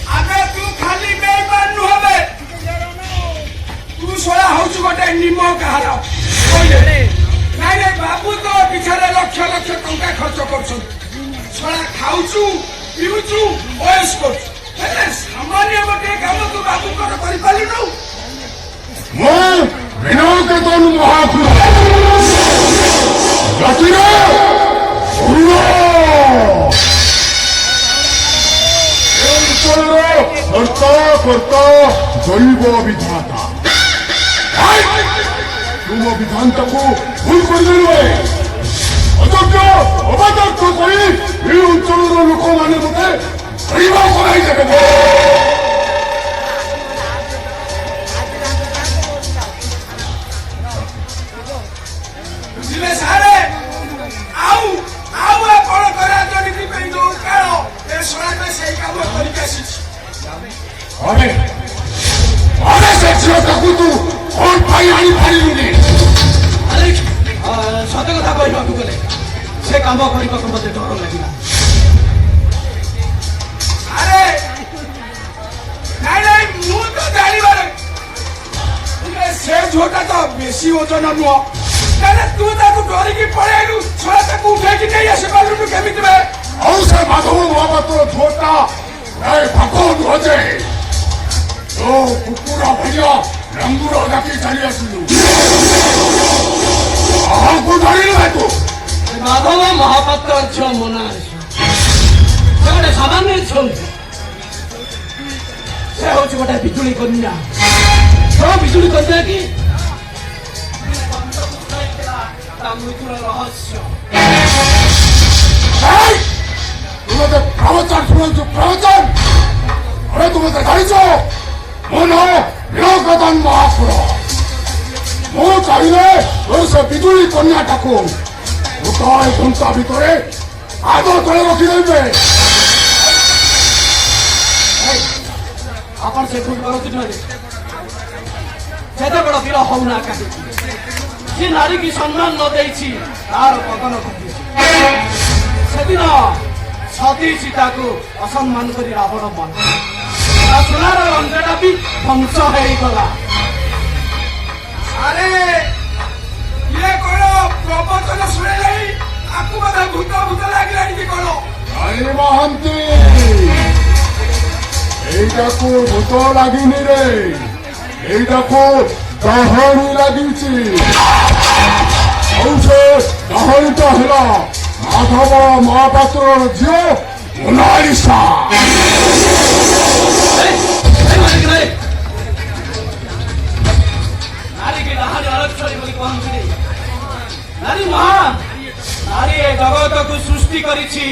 आगे तू खाली बेईमान नुहे तू सोया हूँ गोटे निम कहार नाई बाबू तो पिछे लक्ष लक्ष टंका खर्च कर खाऊचु पीऊचु बयस कर सामान्य गोटे काम तू बाबू कर जैव विधाता तुम विधानता को भूल कर अयोग्य अबादर्थ कर अंचल लोक मैंने मत देवे बुझे सारे आउ आउ कौन करा जनिति पे जो काल ए सड़क से काम करके आसी अरे अरे से झीलता को तू कौन पाई आनी पारिलुनी अरे सत कथा कहवाक गले से काम करने को मत डर लगे अरे नहीं नहीं मु तो जानी बारे से झोटा तो बेसी ओजन नुह कहले तू ताको डरी की पड़ेलु छोरा ताको उठे की नहीं आसे पालु केमिति बे और से माधव महापात्र झोटा ए भगवान होजे तो कुकुरा भैया रंगुरा जाके चली आसिलु को धरी ले तू माधव महापात्र छ मना गोटे सामान्य छौ से हूँ गोटे बिजुली कन्या बिजुली कन्या की मृत्युर रहस्य तुम्हें प्रवचन शुणु प्रवचन अरे तुम्हें जान मो ना नीलकदन महापुर मो चाहिए से बिजुली कन्याटा को गोटाए घंटा भितर आग तले रखिदे आपण से भूल कर बड़ वीर होना कहीं जे नारी की सम्मान न देछि तार पतन घटी से दिन सती सीता को असम्मान करी रावण मन सोनार रंगटा भी ध्वंस हो गला अरे ये कौन प्रवचन शुणे नहीं आपको बता भूत भूत लगे कि कौन अरे महांती एटा को भूत लागिनी रे एटा को डहणी लगी डहणीटा है माधव महापात्र झील मोनालिसा नारी की डहाणी अलग छोड़ी बोली कहती नारी महान नारी जगत को सृष्टि करिछि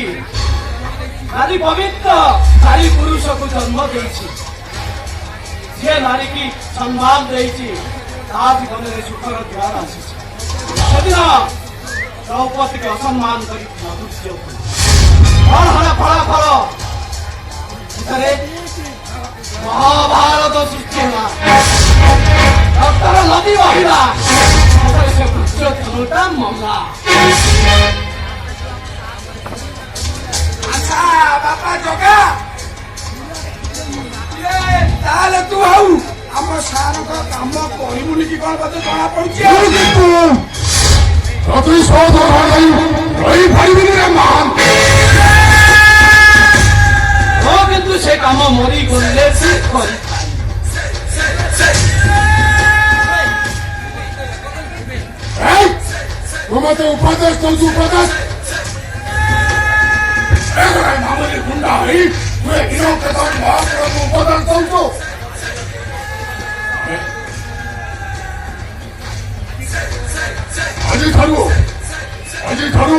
नारी पवित्र नारी पुरुष को जन्म देछि जे नारी की सम्मान देछि ता जीवन में सुखर द्वार आसी द्रौपदी के असम्मान करी फल महाभारत सृष्टि रक्तर नदी बहिला मंगा अच्छा बापा जगा ताले तू आउ आम सार काम कहबुनि कि कौन बात जना पड़ी किंतु से काम मरी गले तू मत उपदेश दौ उपदेश मामूली गुंडा है उपदेश दौ अजी थारू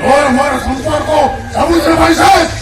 और हमारा संपर्क सबुज भाई साहब